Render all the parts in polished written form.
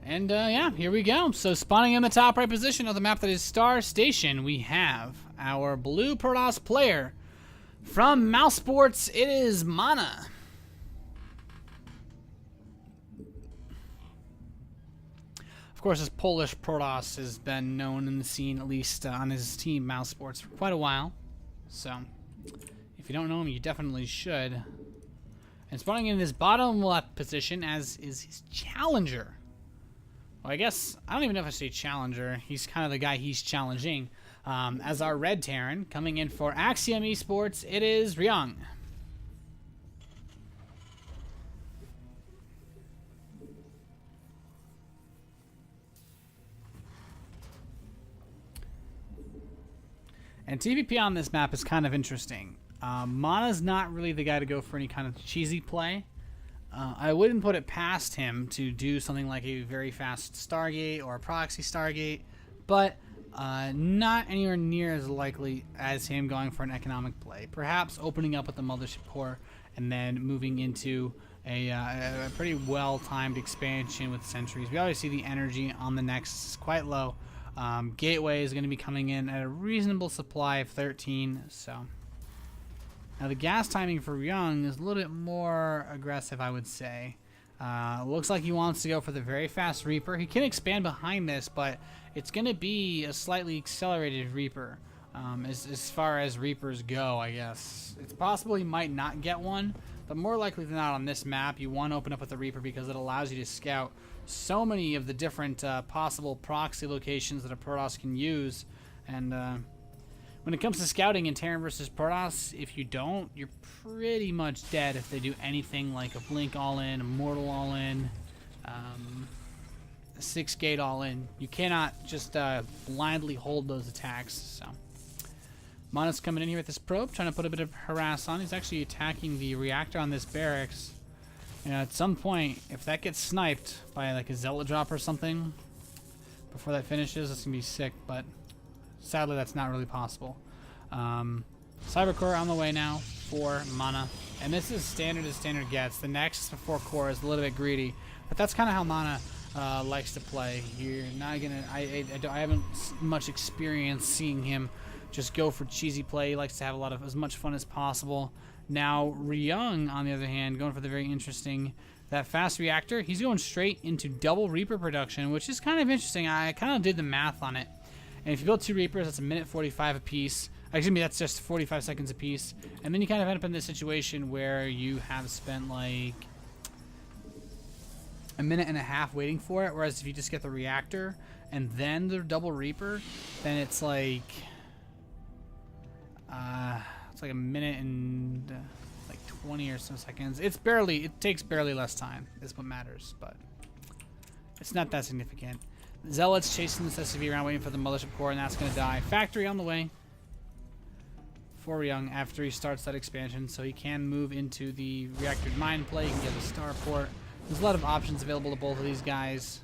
And yeah, here we go. So spawning in the top right position of the map that is Star Station, we have our blue Protoss player from Mouz Sports. It is MaNa. Of course, this Polish Protoss has been known in the scene, at least on his team Mouz Sports, for quite a while. So if you don't know him, you definitely should. And spawning in his bottom left position, as is his challenger. Well, I guess, I don't even know if I say challenger. He's kind of the guy he's challenging. As our red Terran, coming in for Axiom Esports, it is Ryung. And TvP on this map is kind of interesting. MaNa's not really the guy to go for any kind of cheesy play. I wouldn't put it past him to do something like a very fast Stargate or a proxy Stargate, but not anywhere near as likely as him going for an economic play. Perhaps opening up with the Mothership Core and then moving into a pretty well-timed expansion with sentries. We always see the energy on the Nexus is quite low. Gateway is going to be coming in at a reasonable supply of 13, so... Now the gas timing for Ryung is a little bit more aggressive, I would say. Looks like he wants to go for the very fast Reaper. He can expand behind this, but it's going to be a slightly accelerated Reaper as far as Reapers go, I guess. It's possible he might not get one, but more likely than not on this map, you want to open up with the Reaper because it allows you to scout so many of the different possible proxy locations that a Protoss can use. And when it comes to scouting in Terran versus Protoss, if you don't, you're pretty much dead if they do anything like a Blink all-in, a Mortal all-in, a 6-gate all-in. You cannot just blindly hold those attacks. So MaNa's coming in here with this probe, trying to put a bit of harass on. He's actually attacking the reactor on this barracks. You know, at some point, if that gets sniped by like a Zealot drop or something before that finishes, it's gonna be sick, but sadly that's not really possible. Cybercore on the way now for MaNa, and this is standard as standard gets. The next 4 core is a little bit greedy, but that's kind of how MaNa likes to play. You're not gonna, I haven't much experience seeing him just go for cheesy play. He likes to have as much fun as possible. Now Ryung, on the other hand, going for the very interesting, that fast reactor. He's going straight into double Reaper production, which is kind of interesting. I kind of did the math on it. And if you build 2 Reapers, that's a minute 45 apiece. Excuse me, that's just 45 seconds apiece. And then you kind of end up in this situation where you have spent like a minute and a half waiting for it. Whereas if you just get the reactor and then the double Reaper, then it's like a minute and like 20 or so seconds. It takes barely less time is what matters, but it's not that significant. Zealots chasing this SCV around waiting for the Mothership Core, and that's going to die. Factory on the way for Ryung after he starts that expansion, so he can move into the reactor mine play. He can get a starport. There's a lot of options available to both of these guys.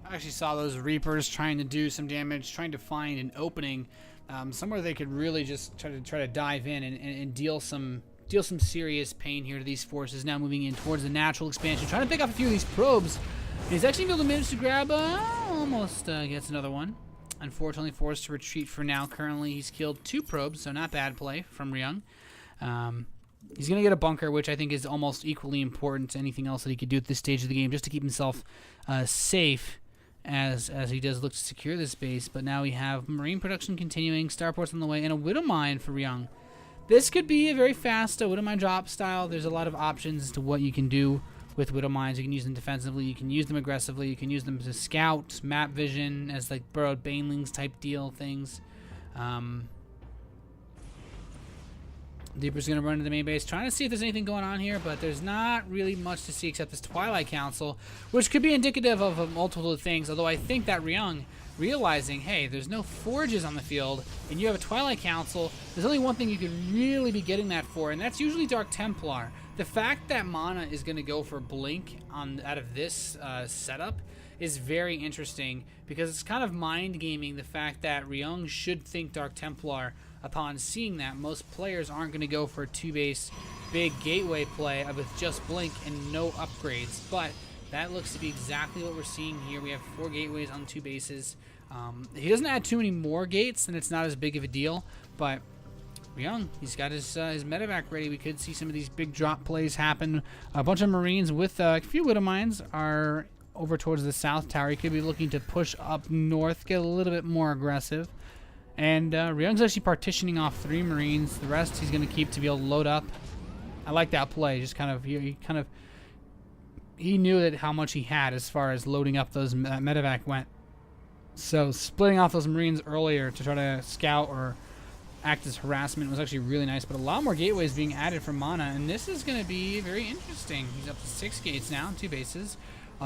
I actually saw those Reapers trying to do some damage, trying to find an opening somewhere they could really just try to dive in and deal some serious pain here to these forces. Now moving in towards the natural expansion, trying to pick off a few of these probes. And he's actually able to manage to grab, almost gets another one. Unfortunately forced to retreat for now. Currently he's killed 2 probes, so not bad play from Ryung. He's going to get a bunker, which I think is almost equally important to anything else that he could do at this stage of the game, just to keep himself safe as he does look to secure this base. But now we have Marine production continuing, starports on the way, and a Widow Mine for Ryung. This could be a very fast Widow Mine drop style. There's a lot of options as to what you can do with Widow Mines. You can use them defensively, you can use them aggressively, you can use them to scout, map vision, as like burrowed banelings type deal things. Deeper's going to run to the main base, trying to see if there's anything going on here, but there's not really much to see except this Twilight Council, which could be indicative of multiple things, although I think that Ryung, realizing, hey, there's no forges on the field, and you have a Twilight Council, there's only one thing you could really be getting that for, and that's usually Dark Templar. The fact that MaNa is going to go for Blink out of this setup is very interesting because it's kind of mind gaming the fact that Ryung should think Dark Templar. Upon seeing that, most players aren't going to go for a 2-base big gateway play with just blink and no upgrades, but that looks to be exactly what we're seeing here. We have 4 gateways on 2 bases. He doesn't add too many more gates, and it's not as big of a deal, but Ryung, he's got his medevac ready. We could see some of these big drop plays happen. A bunch of Marines with a few Widow Mines are over towards the south tower. He could be looking to push up north, get a little bit more aggressive. And Ryung's actually partitioning off 3 Marines. The rest he's going to keep to be able to load up. I like that play. Just kind of he knew that how much he had as far as loading up that medevac went. So splitting off those Marines earlier to try to scout or act as harassment was actually really nice. But a lot more gateways being added from MaNa, and this is going to be very interesting. He's up to 6 gates now, 2 bases.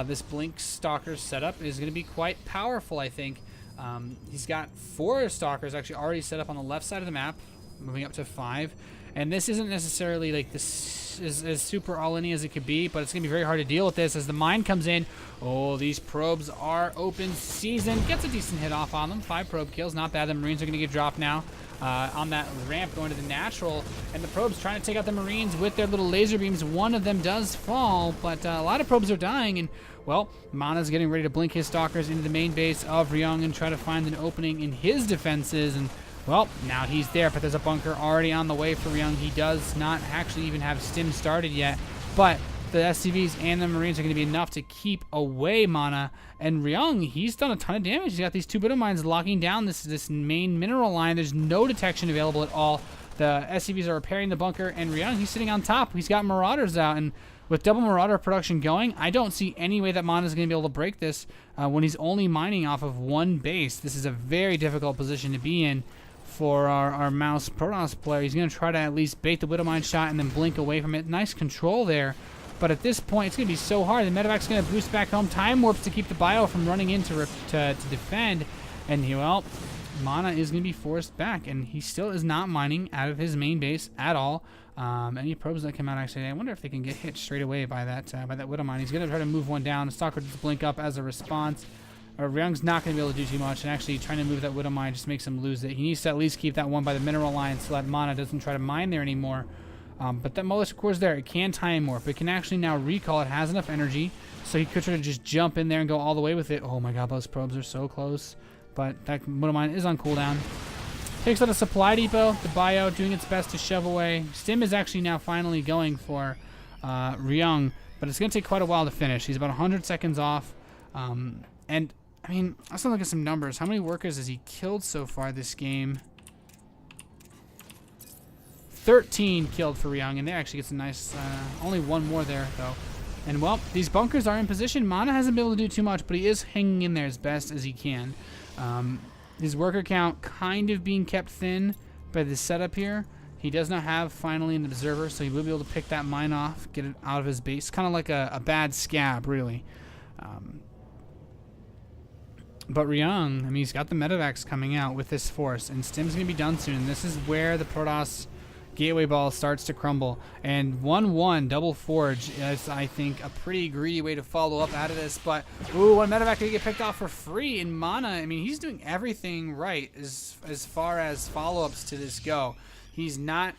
This Blink Stalker setup is going to be quite powerful, I think. He's got 4 Stalkers actually already set up on the left side of the map, moving up to 5. And this isn't necessarily like this is as super all-in as it could be, but it's going to be very hard to deal with this as the mine comes in. Oh, these probes are open season. Gets a decent hit off on them. 5 probe kills, not bad. The Marines are going to get dropped now on that ramp going to the natural. And the probes trying to take out the Marines with their little laser beams. One of them does fall, but a lot of probes are dying. And, well, MaNa's getting ready to blink his Stalkers into the main base of Ryung and try to find an opening in his defenses. And, well, now he's there, but there's a bunker already on the way for Ryung. He does not actually even have stim started yet, but the SCVs and the Marines are going to be enough to keep away MaNa. And Ryung, he's done a ton of damage. He's got these 2 Widow Mines locking down this main mineral line. There's no detection available at all. The SCVs are repairing the bunker, and Ryung, he's sitting on top. He's got Marauders out, and with double Marauder production going, I don't see any way that MaNa is going to be able to break this when he's only mining off of 1 base. This is a very difficult position to be in for our Mouse Protoss player. He's going to try to at least bait the Widow Mine shot and then blink away from it. Nice control there. But at this point, it's going to be so hard. The medevac's going to boost back home. Time warps to keep the bio from running in to defend. And, well, MaNa is going to be forced back. And he still is not mining out of his main base at all. Any probes that come out, actually, I wonder if they can get hit straight away by that Widow Mine. He's going to try to move one down. Stalker just blink up as a response. Ryung's not going to be able to do too much, and actually trying to move that Widow Mine just makes him lose it. He needs to at least keep that one by the mineral line so that MaNa doesn't try to mine there anymore. But that Mollusk Core's there. It can time morph. It can actually now recall. It has enough energy, so he could try to just jump in there and go all the way with it. Oh my god, those probes are so close. But that Widow Mine is on cooldown. Takes out a supply depot. The bio doing its best to shove away. Stim is actually now finally going for Ryung, but it's going to take quite a while to finish. He's about 100 seconds off. And I mean, let's look at some numbers. How many workers has he killed so far this game? 13 killed for Ryung, and there actually gets a nice, only 1 more there, though. And, well, these bunkers are in position. MaNa hasn't been able to do too much, but he is hanging in there as best as he can. His worker count kind of being kept thin by the setup here. He does not have, finally, an observer, so he will be able to pick that mine off, get it out of his base. Kind of like a bad scab, really. But Ryung, I mean, he's got the medevacs coming out with this force, and Stim's going to be done soon. And this is where the Protoss gateway ball starts to crumble. And 1-1 double forge is, I think, a pretty greedy way to follow up out of this. But, ooh, one medevac could get picked off for free. And MaNa, I mean, he's doing everything right as far as follow-ups to this go. He's not,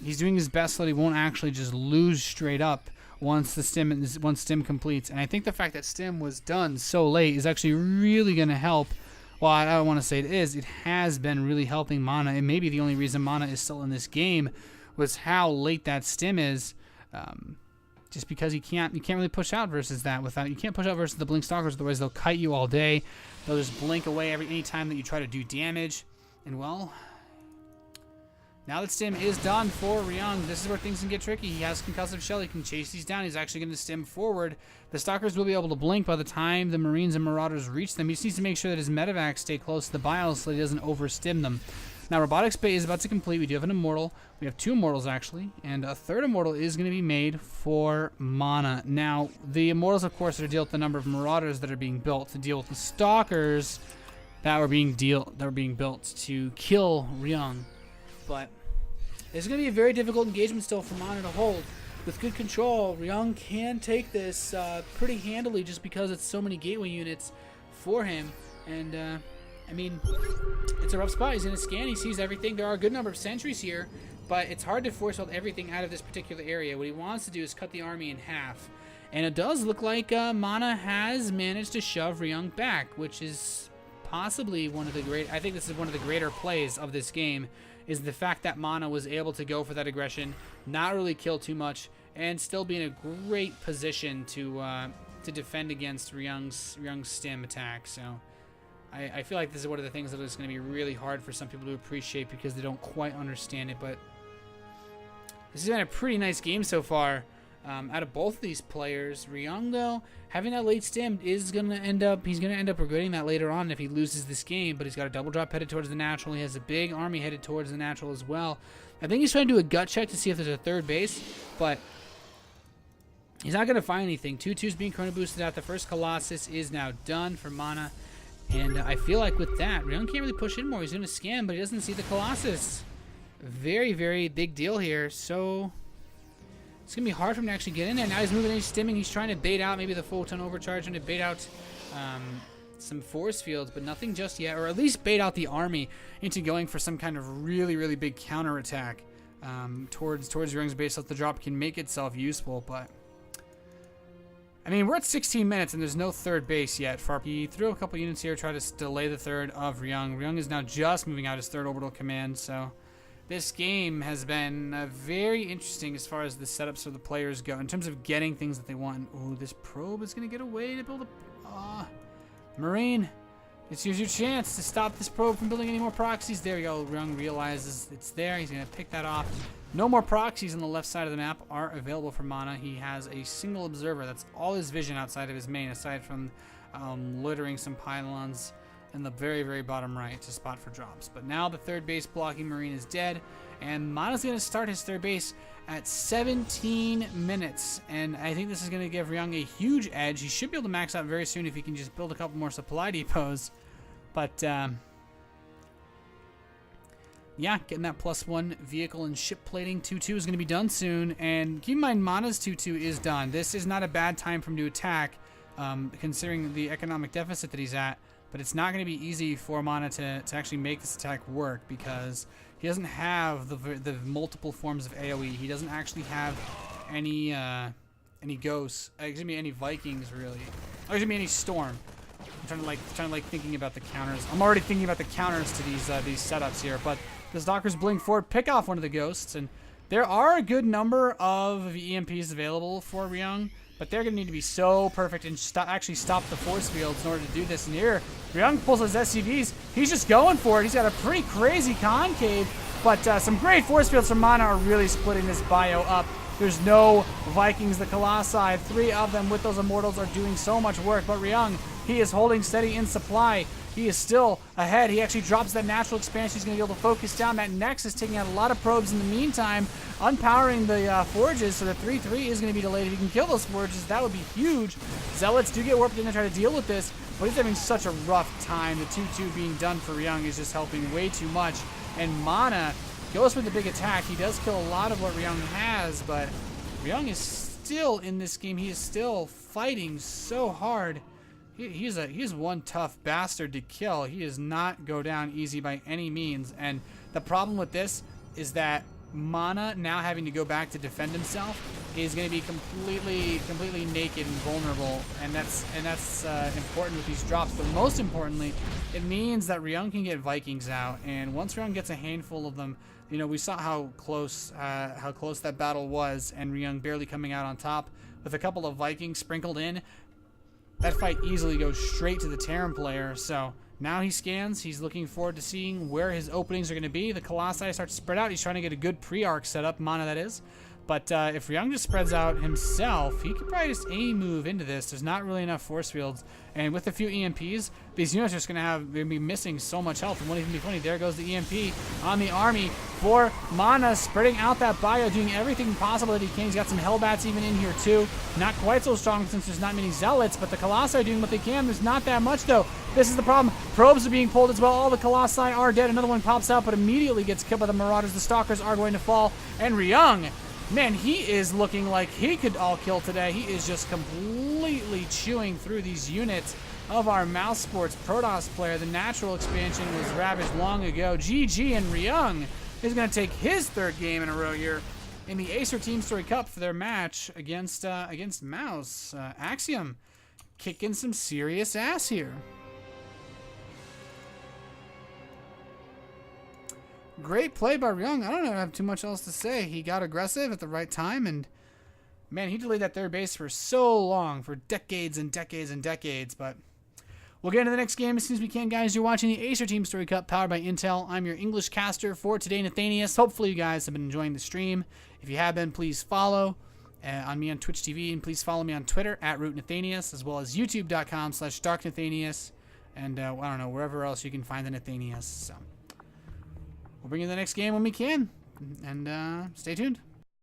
he's doing his best so that he won't actually just lose straight up once Stim completes. And I think the fact that Stim was done so late is actually really going to help. Well, I don't want to say it is. It has been really helping MaNa, and maybe the only reason MaNa is still in this game was how late that Stim is. Just because you can't really push out versus that you can't push out versus the Blink Stalkers, otherwise they'll kite you all day. They'll just blink away any time that you try to do damage. And, well, now that Stim is done for Ryung, this is where things can get tricky. He has concussive shell. He can chase these down. He's actually going to Stim forward. The Stalkers will be able to blink by the time the Marines and Marauders reach them. He just needs to make sure that his medevacs stay close to the bios so that he doesn't over-Stim them. Now, Robotics Bay is about to complete. We do have an Immortal. We have 2 Immortals, actually. And a 3rd Immortal is going to be made for MaNa. Now, the Immortals, of course, are to deal with the number of Marauders that are being built, to deal with the Stalkers that were being built to kill Ryung. But it's going to be a very difficult engagement still for MaNa to hold. with good control, Ryung can take this pretty handily just because it's so many gateway units for him. And, I mean, it's a rough spot. He's going to scan. He sees everything. There are a good number of sentries here, but it's hard to force out everything out of this particular area. What he wants to do is cut the army in half. And it does look like MaNa has managed to shove Ryung back, which is possibly one of the great... I think this is one of the greater plays of this game, is the fact that MaNa was able to go for that aggression, not really kill too much, and still be in a great position to defend against Ryung's stim attack. So I feel like this is one of the things that is going to be really hard for some people to appreciate because they don't quite understand it. But this has been a pretty nice game so far out of both of these players. Ryung, though, having that late stim is going to end up, he's going to end up regretting that later on if he loses this game. But he's got a double drop headed towards the natural. He has a big army headed towards the natural as well. I think he's trying to do a gut check to see if there's a third base, but he's not going to find anything. 2-2's being chrono boosted out. The first Colossus is now done for MaNa. And I feel like with that, Ryung can't really push in more. He's going to scan, but he doesn't see the Colossus. Very, very big deal here. So it's going to be hard for him to actually get in there. Now he's moving in, he's stimming. He's trying to bait out maybe the photon overcharge, trying to bait out some force fields, but nothing just yet. Or at least bait out the army into going for some kind of really, really big counterattack towards Ryung's base so that the drop can make itself useful. But I mean, we're at 16 minutes and there's no third base yet. He threw a couple units here, tried to delay the third of Ryung. Ryung is now just moving out his third orbital command. So this game has been very interesting as far as the setups for the players go in terms of getting things that they want. Oh, this probe is going to get away to build a... Marine, here's your chance to stop this probe from building any more proxies. There we go. Ryung realizes it's there. He's going to pick that off. No more proxies on the left side of the map are available for MaNa. He has a single observer. That's all his vision outside of his main, aside from littering some pylons in the very, very bottom right to spot for drops. But now the third base blocking Marine is dead, and MaNa's going to start his third base at 17 minutes. And I think this is going to give Ryung a huge edge. He should be able to max out very soon if he can just build a couple more supply depots. But yeah, getting that +1 vehicle and ship plating. 2-2 is going to be done soon. And keep in mind, MaNa's 2-2 is done. This is not a bad time for him to attack, considering the economic deficit that he's at. But it's not going to be easy for MaNa to actually make this attack work because he doesn't have the multiple forms of AoE. He doesn't actually have any ghosts. Excuse me, any Vikings really. Oh, excuse me, any storm. I'm trying to thinking about the counters. I'm already thinking about the counters to these setups here. But the Stalkers blink forward, pick off one of the ghosts, and there are a good number of EMPs available for Ryung, but they're going to need to be so perfect and actually stop the force fields in order to do this. And here, Ryung pulls his SCVs. He's just going for it. He's got a pretty crazy concave, but some great force fields from MaNa are really splitting this bio up. There's no Vikings. The Colossi, 3 of them with those Immortals are doing so much work, but Ryung, he is holding steady in supply. He is still ahead. He actually drops that natural expansion. He's going to be able to focus down that Nexus, taking out a lot of probes in the meantime, unpowering the forges, so the 3-3 is going to be delayed. If he can kill those forges, that would be huge. Zealots do get warped in to try to deal with this, but he's having such a rough time. The 2-2 being done for Ryung is just helping way too much. And MaNa goes for the big attack. He does kill a lot of what Ryung has, but Ryung is still in this game. He is still fighting so hard. He's one tough bastard to kill. He does not go down easy by any means. And the problem with this is that MaNa, now having to go back to defend himself, is going to be completely naked and vulnerable. And that's important with these drops. But most importantly, it means that Ryung can get Vikings out. And once Ryung gets a handful of them, you know, we saw how close that battle was, and Ryung barely coming out on top with a couple of Vikings sprinkled in. That fight easily goes straight to the Terran player. So now he scans. He's looking forward to seeing where his openings are going to be. The Colossi start to spread out. He's trying to get a good pre-arc set up, MaNa that is. But if Ryung just spreads out himself, he could probably just move into this. There's not really enough force fields. And with a few EMPs, these units are just going to be missing so much health. And won't even be funny. There goes the EMP on the army for MaNa, spreading out that bio, doing everything possible that he can. He's got some Hellbats even in here too. Not quite so strong since there's not many Zealots, but the Colossi are doing what they can. There's not that much though. This is the problem. Probes are being pulled as well. All the Colossi are dead. Another one pops out, but immediately gets killed by the Marauders. The Stalkers are going to fall. And Ryung Man, he is looking like he could all kill today. He is just completely chewing through these units of our Mouse Sports Protoss player. The natural expansion was ravaged long ago. GG, and Ryung is going to take his 3rd game in a row here in the Acer TeamStory Cup for their match against Mouz. Axiom kicking some serious ass here. Great play by Ryung. I don't have too much else to say. He got aggressive at the right time, and man, he delayed that 3rd base for so long, for decades and decades and decades. But we'll get into the next game as soon as we can, guys. You're watching the Acer TeamStory Cup powered by Intel. I'm your English caster for today, Nathanias. Hopefully you guys have been enjoying the stream. If you have been, please follow on me on Twitch TV, and please follow me on Twitter at @RootNathanias, as well as youtube.com/DarkNathanias, and I don't know, wherever else you can find the Nathanias. So we'll bring you the next game when we can, and stay tuned.